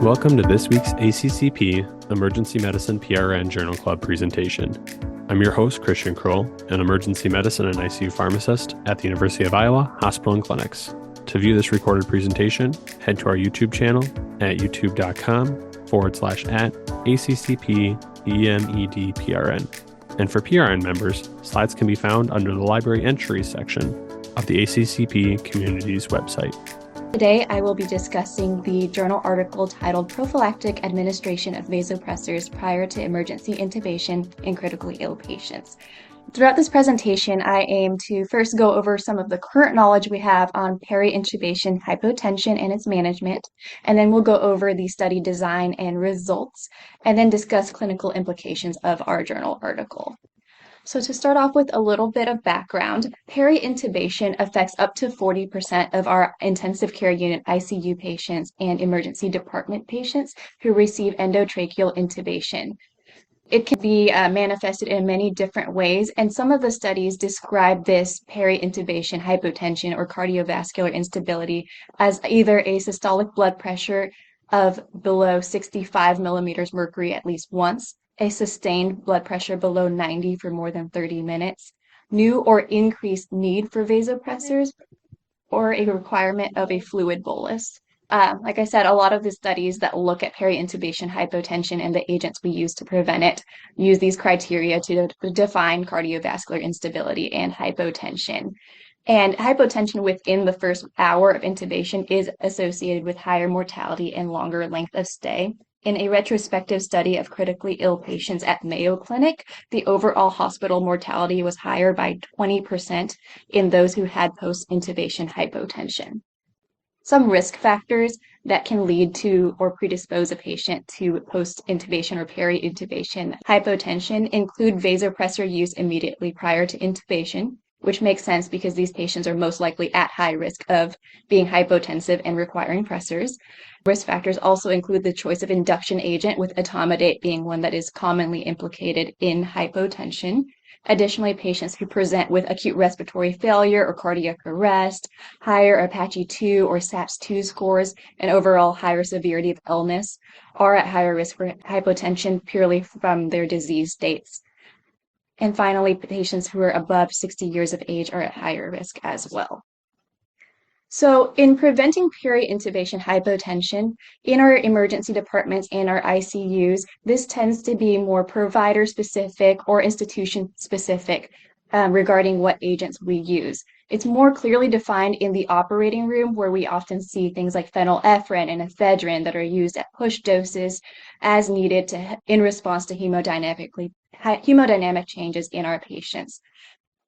Welcome to this week's ACCP Emergency Medicine PRN Journal Club presentation. I'm your host, Christian Kroll, an emergency medicine and ICU pharmacist at the University of Iowa Hospital and Clinics. To view this recorded presentation, head to our YouTube channel at youtube.com/ACCP-EMEDPRN. And for PRN members, slides can be found under the Library Entries section of the ACCP Communities website. Today, I will be discussing the journal article titled Prophylactic Administration of Vasopressors Prior to Emergency Intubation in Critically Ill Patients. Throughout this presentation, I aim to first go over some of the current knowledge we have on peri-intubation hypotension and its management, and then we'll go over the study design and results, and then discuss clinical implications of our journal article. So to start off with a little bit of background, peri-intubation affects up to 40% of our intensive care unit ICU patients and emergency department patients who receive endotracheal intubation. It can be manifested in many different ways, and some of the studies describe this peri-intubation hypotension or cardiovascular instability as either a systolic blood pressure of below 65 millimeters mercury at least once, a sustained blood pressure below 90 for more than 30 minutes, new or increased need for vasopressors, or a requirement of a fluid bolus. Like I said, a lot of the studies that look at peri-intubation hypotension and the agents we use to prevent it use these criteria to define cardiovascular instability and hypotension. And hypotension within the first hour of intubation is associated with higher mortality and longer length of stay. In a retrospective study of critically ill patients at Mayo Clinic, the overall hospital mortality was higher by 20% in those who had post-intubation hypotension. Some risk factors that can lead to or predispose a patient to post-intubation or peri-intubation hypotension include vasopressor use immediately prior to intubation, which makes sense because these patients are most likely at high risk of being hypotensive and requiring pressors. Risk factors also include the choice of induction agent, with etomidate being one that is commonly implicated in hypotension. Additionally, patients who present with acute respiratory failure or cardiac arrest, higher Apache 2 or SAPS-2 scores, and overall higher severity of illness are at higher risk for hypotension purely from their disease states. And finally, patients who are above 60 years of age are at higher risk as well. So in preventing peri-intubation hypotension in our emergency departments and our ICUs, this tends to be more provider-specific or institution-specific regarding what agents we use. It's more clearly defined in the operating room, where we often see things like phenylephrine and ephedrine that are used at push doses as needed in response to hemodynamic changes in our patients.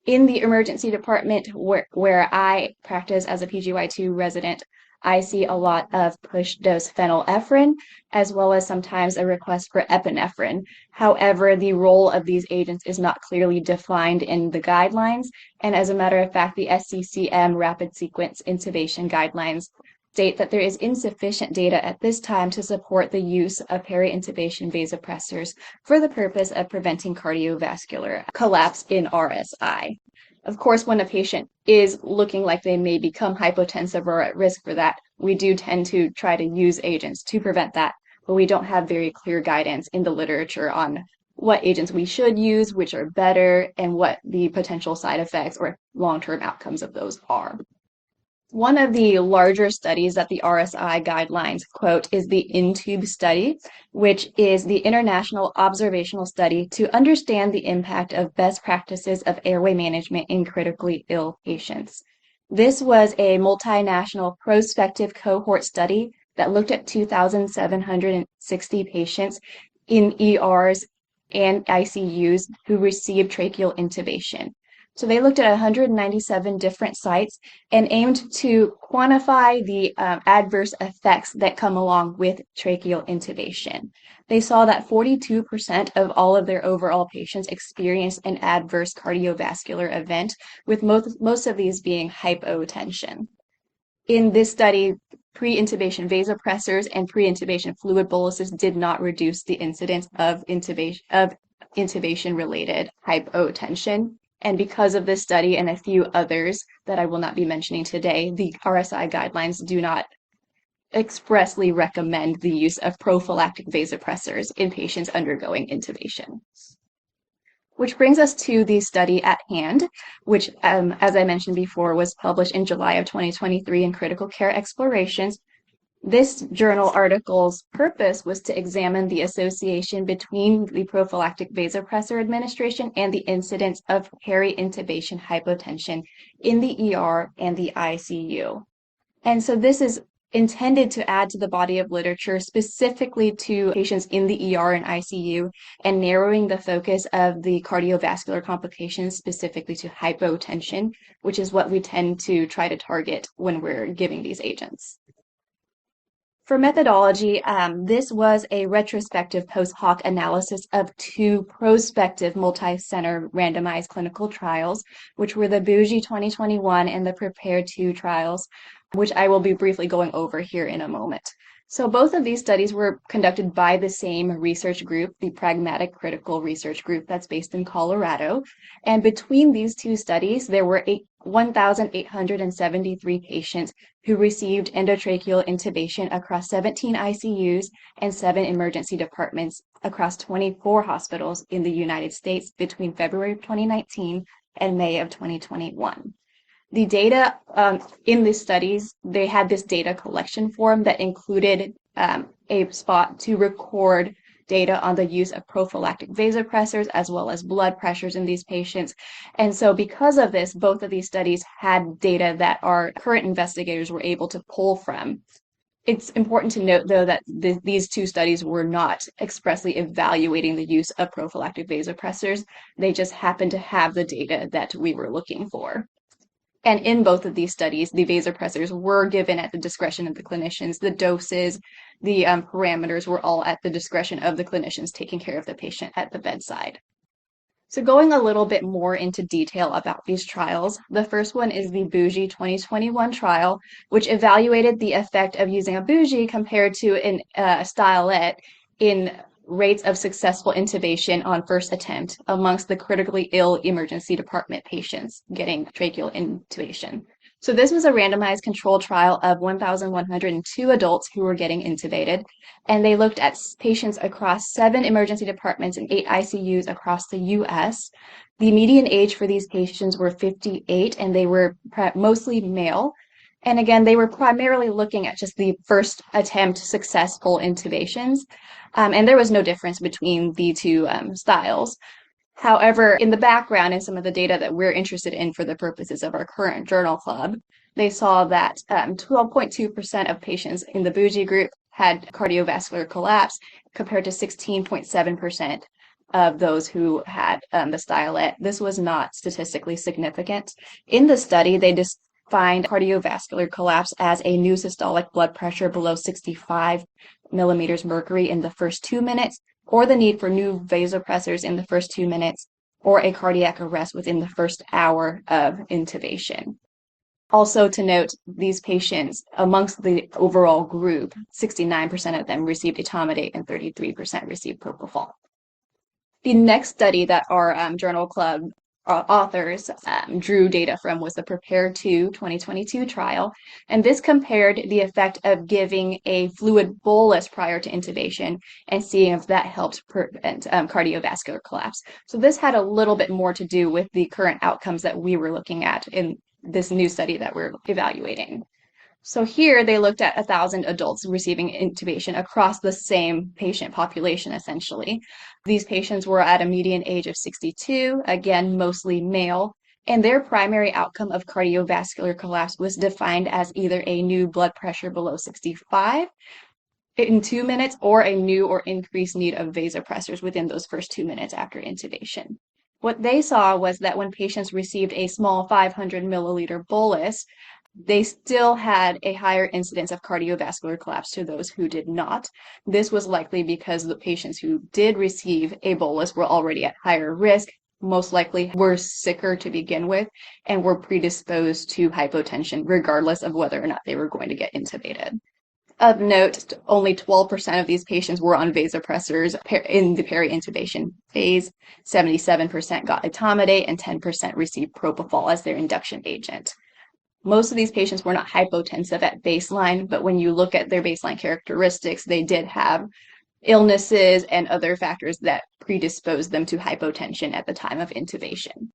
In the emergency department where I practice as a PGY2 resident, I see a lot of push dose phenylephrine, as well as sometimes a request for epinephrine. However, the role of these agents is not clearly defined in the guidelines, and as a matter of fact, the SCCM rapid sequence intubation guidelines state that there is insufficient data at this time to support the use of peri-intubation vasopressors for the purpose of preventing cardiovascular collapse in RSI. Of course, when a patient is looking like they may become hypotensive or at risk for that, we do tend to try to use agents to prevent that, but we don't have very clear guidance in the literature on what agents we should use, which are better, and what the potential side effects or long-term outcomes of those are. One of the larger studies that the RSI guidelines quote is the INTUBE study, which is the International Observational Study to understand the impact of best practices of airway management in critically ill patients. This was a multinational prospective cohort study that looked at 2,760 patients in ERs and ICUs who received tracheal intubation. So they looked at 197 different sites and aimed to quantify the adverse effects that come along with tracheal intubation. They saw that 42% of all of their overall patients experienced an adverse cardiovascular event, with most of these being hypotension. In this study, pre-intubation vasopressors and pre-intubation fluid boluses did not reduce the incidence of intubation-related hypotension. And because of this study and a few others that I will not be mentioning today, the RSI guidelines do not expressly recommend the use of prophylactic vasopressors in patients undergoing intubation. Which brings us to the study at hand, which, as I mentioned before, was published in July of 2023 in Critical Care Explorations. This journal article's purpose was to examine the association between the prophylactic vasopressor administration and the incidence of peri-intubation hypotension in the ER and the ICU. And so this is intended to add to the body of literature specifically to patients in the ER and ICU and narrowing the focus of the cardiovascular complications specifically to hypotension, which is what we tend to try to target when we're giving these agents. For methodology, this was a retrospective post-hoc analysis of two prospective multi-center randomized clinical trials, which were the BOUGIE 2021 and the PREPARE 2 trials, which I will be briefly going over here in a moment. So both of these studies were conducted by the same research group, the Pragmatic Critical Research Group that's based in Colorado. And between these two studies, there were 1,873 patients who received endotracheal intubation across 17 ICUs and 7 emergency departments across 24 hospitals in the United States between February of 2019 and May of 2021. The data in these studies, they had this data collection form that included a spot to record data on the use of prophylactic vasopressors as well as blood pressures in these patients. And so because of this, both of these studies had data that our current investigators were able to pull from. It's important to note, though, that these two studies were not expressly evaluating the use of prophylactic vasopressors. They just happened to have the data that we were looking for. And in both of these studies, the vasopressors were given at the discretion of the clinicians. The doses, the parameters were all at the discretion of the clinicians taking care of the patient at the bedside. So going a little bit more into detail about these trials, the first one is the BOUGIE 2021 trial, which evaluated the effect of using a bougie compared to a stylet in rates of successful intubation on first attempt amongst the critically ill emergency department patients getting tracheal intubation. So this was a randomized controlled trial of 1,102 adults who were getting intubated, and they looked at patients across 7 emergency departments and 8 ICUs across the U.S. The median age for these patients were 58, and they were mostly male. And again, they were primarily looking at just the first attempt successful intubations, and there was no difference between the two styles. However, in the background and some of the data that we're interested in for the purposes of our current journal club, they saw that 12.2% of patients in the BOUGIE group had cardiovascular collapse compared to 16.7% of those who had the stylet. This was not statistically significant. In the study, they defined cardiovascular collapse as a new systolic blood pressure below 65 millimeters mercury in the first 2 minutes, or the need for new vasopressors in the first 2 minutes, or a cardiac arrest within the first hour of intubation. Also to note, these patients, amongst the overall group, 69% of them received etomidate and 33% received propofol. The next study that our journal club authors drew data from was the PREPARE 2 2022 trial, and this compared the effect of giving a fluid bolus prior to intubation and seeing if that helped prevent cardiovascular collapse. So this had a little bit more to do with the current outcomes that we were looking at in this new study that we're evaluating. So here they looked at 1,000 adults receiving intubation across the same patient population, essentially. These patients were at a median age of 62, again, mostly male, and their primary outcome of cardiovascular collapse was defined as either a new blood pressure below 65 in 2 minutes or a new or increased need of vasopressors within those first 2 minutes after intubation. What they saw was that when patients received a small 500 milliliter bolus, they still had a higher incidence of cardiovascular collapse to those who did not. This was likely because the patients who did receive a bolus were already at higher risk, most likely were sicker to begin with, and were predisposed to hypotension, regardless of whether or not they were going to get intubated. Of note, only 12% of these patients were on vasopressors in the peri-intubation phase. 77% got etomidate, and 10% received propofol as their induction agent. most of these patients were not hypotensive at baseline, but when you look at their baseline characteristics, they did have illnesses and other factors that predisposed them to hypotension at the time of intubation.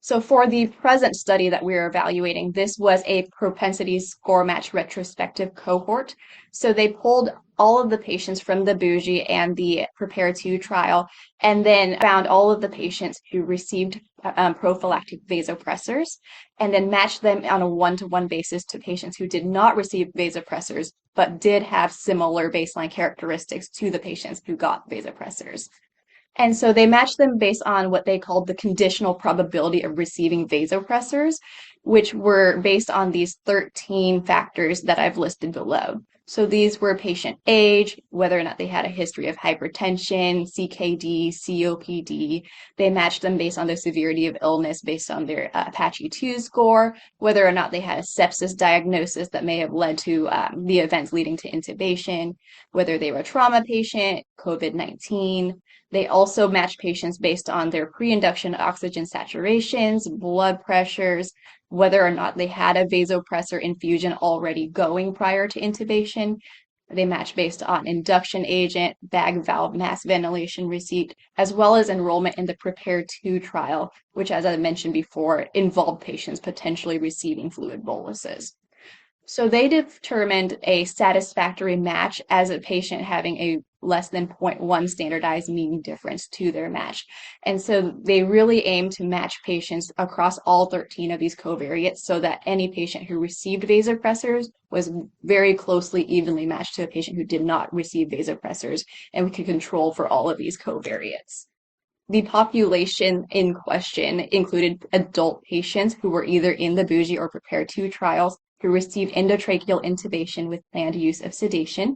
So for the present study that we're evaluating, this was a propensity score match retrospective cohort. So they pulled all of the patients from the Bougie and the Prepare2 trial, and then found all of the patients who received prophylactic vasopressors, and then matched them on a one-to-one basis to patients who did not receive vasopressors, but did have similar baseline characteristics to the patients who got vasopressors. And so they matched them based on what they called the conditional probability of receiving vasopressors, which were based on these 13 factors that I've listed below. So these were patient age, whether or not they had a history of hypertension, CKD, COPD. They matched them based on their severity of illness, based on their Apache 2 score, whether or not they had a sepsis diagnosis that may have led to the events leading to intubation, whether they were a trauma patient, COVID-19. They also matched patients based on their pre-induction oxygen saturations, blood pressures, whether or not they had a vasopressor infusion already going prior to intubation. They matched based on induction agent, bag valve mass ventilation receipt, as well as enrollment in the Prepare2 trial, which, as I mentioned before, involved patients potentially receiving fluid boluses. So they determined a satisfactory match as a patient having a less than 0.1 standardized mean difference to their match. And so they really aim to match patients across all 13 of these covariates so that any patient who received vasopressors was very closely evenly matched to a patient who did not receive vasopressors, and we could control for all of these covariates. The population in question included adult patients who were either in the Bougie or Prepare2 trials who received endotracheal intubation with planned use of sedation.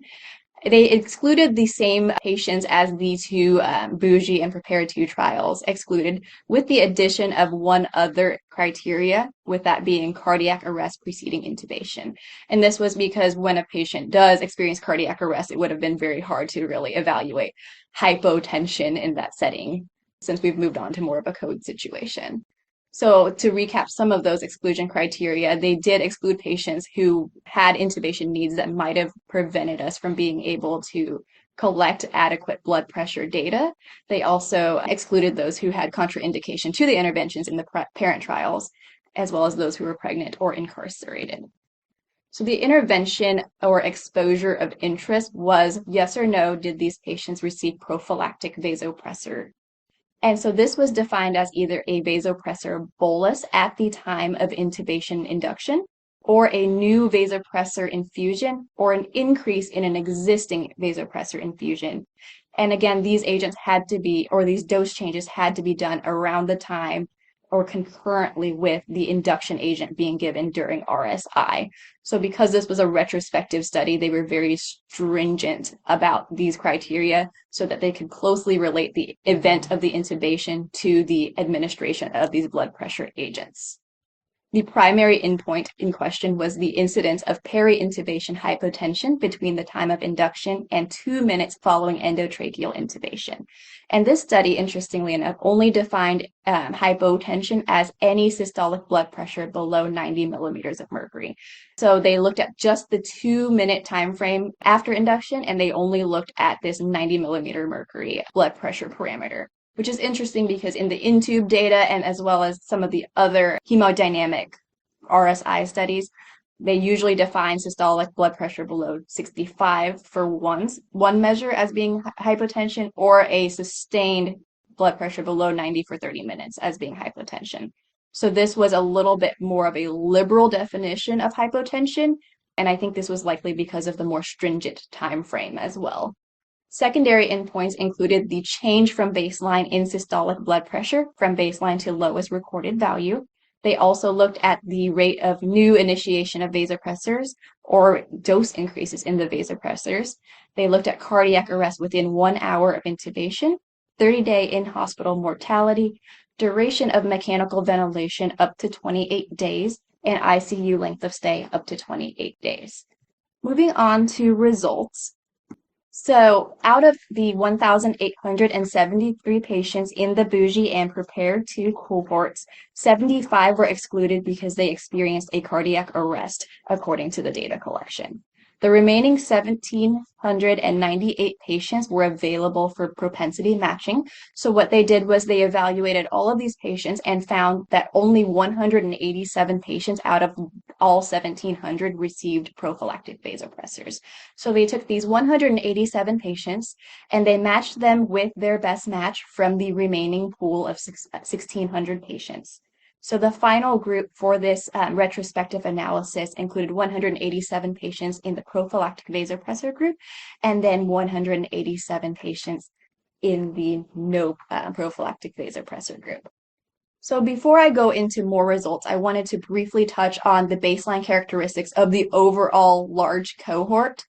They excluded the same patients as the two Bougie and Prepare2 trials excluded, with the addition of one other criteria, with that being cardiac arrest preceding intubation. And this was because when a patient does experience cardiac arrest, it would have been very hard to really evaluate hypotension in that setting, since we've moved on to more of a code situation. So to recap some of those exclusion criteria, they did exclude patients who had intubation needs that might have prevented us from being able to collect adequate blood pressure data. They also excluded those who had contraindication to the interventions in the parent trials, as well as those who were pregnant or incarcerated. So the intervention or exposure of interest was yes or no, did these patients receive prophylactic vasopressor? And so this was defined as either a vasopressor bolus at the time of intubation induction, or a new vasopressor infusion, or an increase in an existing vasopressor infusion. And again, these agents had to be, or these dose changes had to be done around the time or concurrently with the induction agent being given during RSI. So because this was a retrospective study, they were very stringent about these criteria so that they could closely relate the event of the intubation to the administration of these blood pressure agents. The primary endpoint in question was the incidence of peri-intubation hypotension between the time of induction and 2 minutes following endotracheal intubation. And this study, interestingly enough, only defined hypotension as any systolic blood pressure below 90 millimeters of mercury. So they looked at just the 2-minute time frame after induction, and they only looked at this 90 millimeter mercury blood pressure parameter, which is interesting because in the Intube data and as well as some of the other hemodynamic RSI studies, they usually define systolic blood pressure below 65 for one measure as being hypotension, or a sustained blood pressure below 90 for 30 minutes as being hypotension. So this was a little bit more of a liberal definition of hypotension, and I think this was likely because of the more stringent time frame as well. Secondary endpoints included the change from baseline in systolic blood pressure from baseline to lowest recorded value. They also looked at the rate of new initiation of vasopressors or dose increases in the vasopressors. They looked at cardiac arrest within 1 hour of intubation, 30-day in-hospital mortality, duration of mechanical ventilation up to 28 days, and ICU length of stay up to 28 days. Moving on to results. So out of the 1,873 patients in the bougie and prepared to cohorts, 75 were excluded because they experienced a cardiac arrest, according to the data collection. The remaining 1,798 patients were available for propensity matching. So what they did was they evaluated all of these patients and found that only 187 patients out of all 1,700 received prophylactic vasopressors. So they took these 187 patients and they matched them with their best match from the remaining pool of 1,600 patients. So the final group for this retrospective analysis included 187 patients in the prophylactic vasopressor group and then 187 patients in the no prophylactic vasopressor group. So before I go into more results, I wanted to briefly touch on the baseline characteristics of the overall large cohort.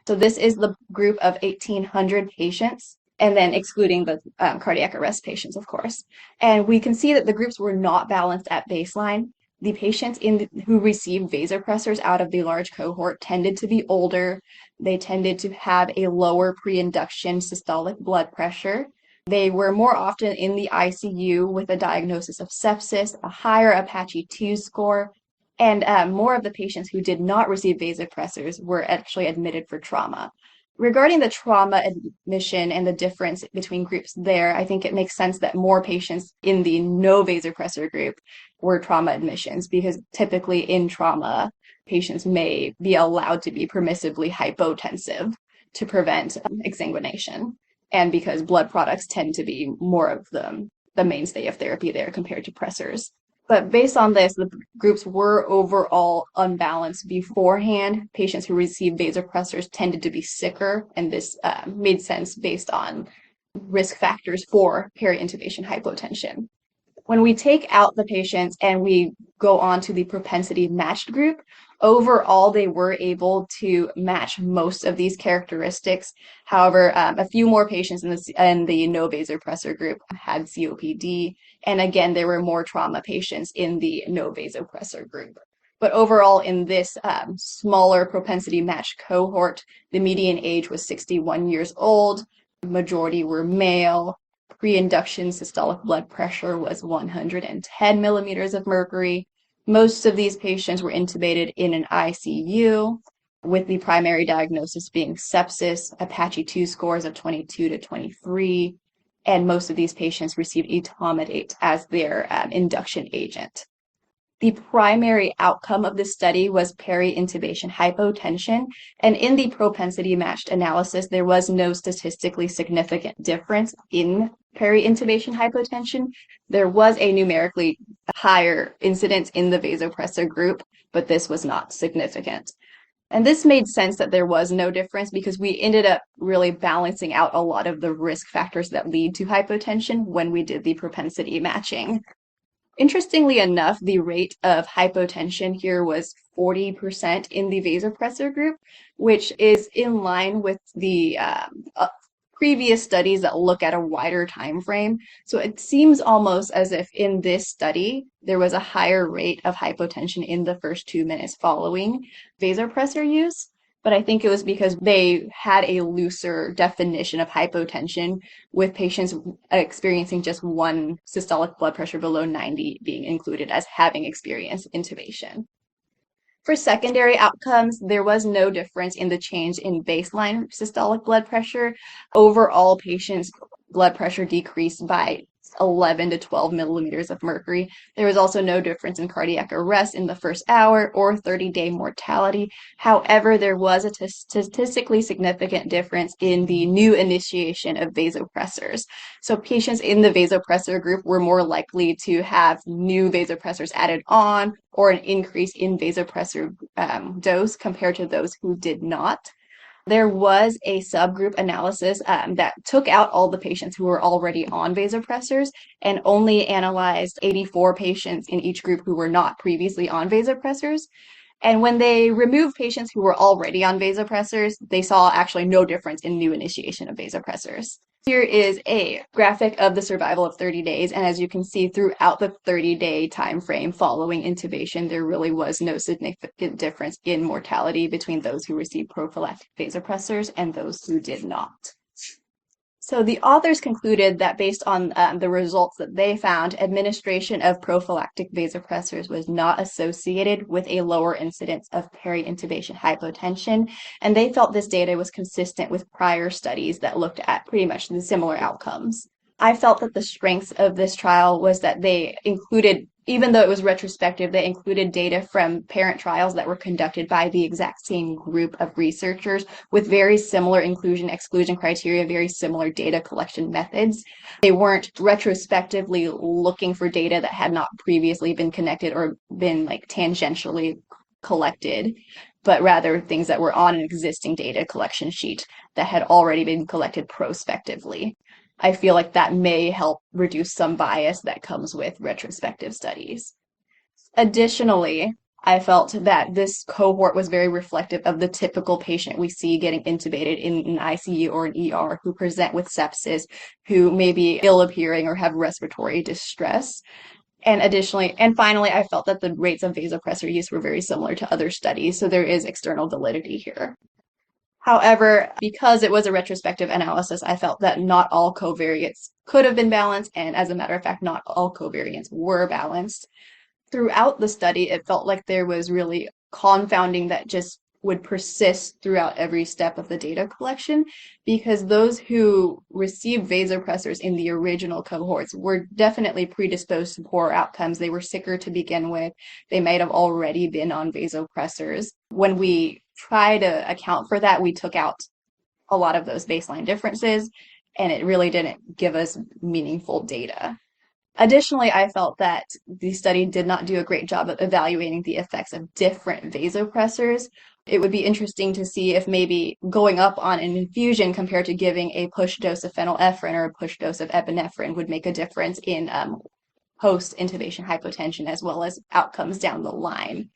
So this is the group of 1,800 patients, and then excluding the cardiac arrest patients, of course. And we can see that the groups were not balanced at baseline. The patients who received vasopressors out of the large cohort tended to be older. They tended to have a lower pre-induction systolic blood pressure. They were more often in the ICU with a diagnosis of sepsis, a higher Apache 2 score, and more of the patients who did not receive vasopressors were actually admitted for trauma. Regarding the trauma admission and the difference between groups there, I think it makes sense that more patients in the no vasopressor group were trauma admissions because typically in trauma, patients may be allowed to be permissively hypotensive to prevent exsanguination. And because blood products tend to be more of the mainstay of therapy there compared to pressors. But based on this, the groups were overall unbalanced beforehand. Patients who received vasopressors tended to be sicker, and this made sense based on risk factors for peri-intubation hypotension. When we take out the patients and we go on to the propensity matched group, overall they were able to match most of these characteristics. However, a few more patients in the no vasopressor group had COPD, and again, there were more trauma patients in the no vasopressor group. But overall, in this smaller propensity matched cohort, the median age was 61 years old, majority were male. Pre-induction systolic blood pressure was 110 millimeters of mercury. Most of these patients were intubated in an ICU, with the primary diagnosis being sepsis, Apache 2 scores of 22 to 23, and most of these patients received etomidate as their induction agent. The primary outcome of this study was peri-intubation hypotension, and in the propensity matched analysis, there was no statistically significant difference in peri-intubation hypotension. There was a numerically higher incidence in the vasopressor group, but this was not significant. And this made sense that there was no difference because we ended up really balancing out a lot of the risk factors that lead to hypotension when we did the propensity matching. Interestingly enough, the rate of hypotension here was 40% in the vasopressor group, which is in line with the previous studies that look at a wider time frame. So it seems almost as if in this study, there was a higher rate of hypotension in the first 2 minutes following vasopressor use. But I think it was because they had a looser definition of hypotension, with patients experiencing just one systolic blood pressure below 90 being included as having experienced intubation. For secondary outcomes, there was no difference in the change in baseline systolic blood pressure. Overall, patients' blood pressure decreased by 11 to 12 millimeters of mercury. There was also no difference in cardiac arrest in the first hour or 30-day mortality. However, there was a statistically significant difference in the new initiation of vasopressors. So patients in the vasopressor group were more likely to have new vasopressors added on or an increase in vasopressor dose compared to those who did not. There was a subgroup analysis that took out all the patients who were already on vasopressors and only analyzed 84 patients in each group who were not previously on vasopressors. And when they removed patients who were already on vasopressors, they saw actually no difference in new initiation of vasopressors. Here is a graphic of the survival of 30 days, and as you can see, throughout the 30-day time frame following intubation, there really was no significant difference in mortality between those who received prophylactic vasopressors and those who did not. So the authors concluded that based on the results that they found, administration of prophylactic vasopressors was not associated with a lower incidence of peri-intubation hypotension, and they felt this data was consistent with prior studies that looked at pretty much the similar outcomes. I felt that the strengths of this trial was that they included, even though it was retrospective, they included data from parent trials that were conducted by the exact same group of researchers with very similar inclusion-exclusion criteria, very similar data collection methods. They weren't retrospectively looking for data that had not previously been connected or been tangentially collected, but rather things that were on an existing data collection sheet that had already been collected prospectively. I feel like that may help reduce some bias that comes with retrospective studies. Additionally, I felt that this cohort was very reflective of the typical patient we see getting intubated in an ICU or an ER who present with sepsis, who may be ill-appearing or have respiratory distress. And finally, I felt that the rates of vasopressor use were very similar to other studies, so there is external validity here. However, because it was a retrospective analysis, I felt that not all covariates could have been balanced, and as a matter of fact, not all covariates were balanced. Throughout the study, it felt like there was really confounding that just would persist throughout every step of the data collection, because those who received vasopressors in the original cohorts were definitely predisposed to poor outcomes. They were sicker to begin with. They might have already been on vasopressors. When we try to account for that, we took out a lot of those baseline differences, and it really didn't give us meaningful data. Additionally, I felt that the study did not do a great job of evaluating the effects of different vasopressors. It would be interesting to see if maybe going up on an infusion compared to giving a push dose of phenylephrine or a push dose of epinephrine would make a difference in post-intubation hypotension as well as outcomes down the line.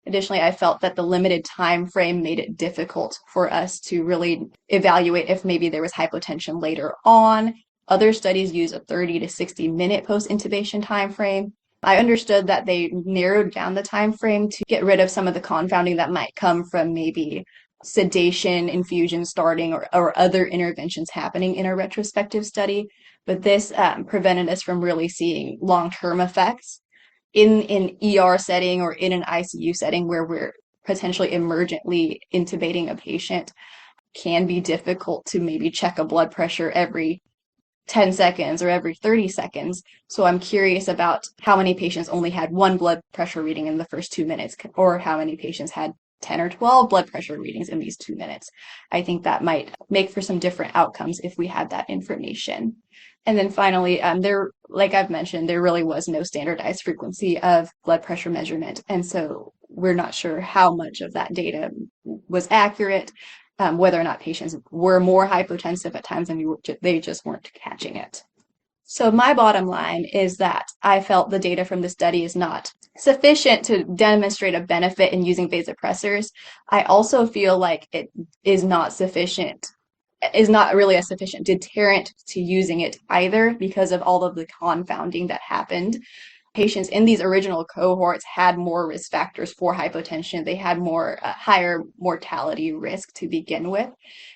Additionally, I felt that the limited time frame made it difficult for us to really evaluate if maybe there was hypotension later on. Other studies use a 30 to 60 minute post-intubation time frame. I understood that they narrowed down the time frame to get rid of some of the confounding that might come from maybe sedation, infusion starting, or other interventions happening in a retrospective study. But this prevented us from really seeing long-term effects in an ER setting or in an ICU setting where we're potentially emergently intubating a patient. Can be difficult to maybe check a blood pressure every 10 seconds or every 30 seconds. So I'm curious about how many patients only had one blood pressure reading in the first 2 minutes, or how many patients had 10 or 12 blood pressure readings in these 2 minutes. I think that might make for some different outcomes if we had that information. And then finally, like I've mentioned, there really was no standardized frequency of blood pressure measurement. And so we're not sure how much of that data was accurate, whether or not patients were more hypotensive at times and they just weren't catching it. So my bottom line is that I felt the data from the study is not sufficient to demonstrate a benefit in using vasopressors. I also feel like it is not really a sufficient deterrent to using it either, because of all of the confounding that happened. Patients in these original cohorts had more risk factors for hypotension. They had more higher mortality risk to begin with.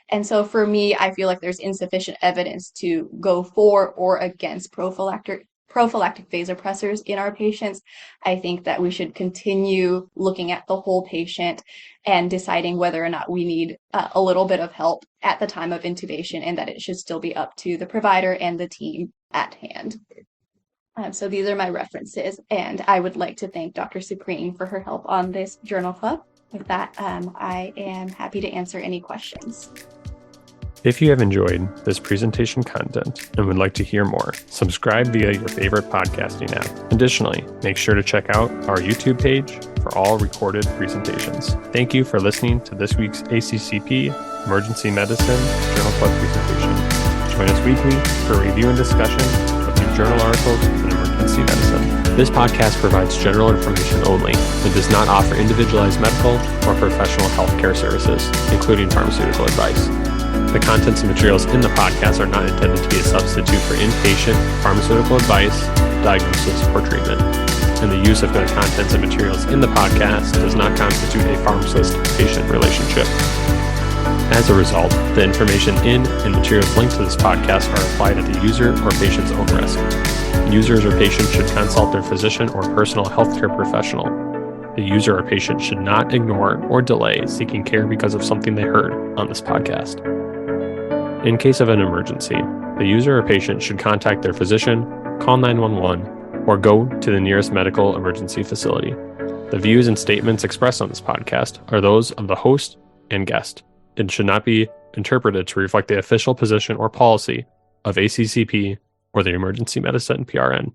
And so for me, I feel like there's insufficient evidence to go for or against prophylactic vasopressors in our patients. I think that we should continue looking at the whole patient and deciding whether or not we need a little bit of help at the time of intubation, and that it should still be up to the provider and the team at hand. So these are my references, and I would like to thank Dr. Supreme for her help on this journal club. With that, I am happy to answer any questions. If you have enjoyed this presentation content and would like to hear more, subscribe via your favorite podcasting app. Additionally, make sure to check out our YouTube page for all recorded presentations. Thank you for listening to this week's ACCP Emergency Medicine Journal Club presentation. Join us weekly for review and discussion of new journal articles in emergency medicine. This podcast provides general information only and does not offer individualized medical or professional healthcare services, including pharmaceutical advice. The contents and materials in the podcast are not intended to be a substitute for inpatient pharmaceutical advice, diagnosis, or treatment. And the use of the contents and materials in the podcast does not constitute a pharmacist-patient relationship. As a result, the information in and materials linked to this podcast are applied at the user or patient's own risk. Users or patients should consult their physician or personal healthcare professional. The user or patient should not ignore or delay seeking care because of something they heard on this podcast. In case of an emergency, the user or patient should contact their physician, call 911, or go to the nearest medical emergency facility. The views and statements expressed on this podcast are those of the host and guest and should not be interpreted to reflect the official position or policy of ACCP or the Emergency Medicine PRN.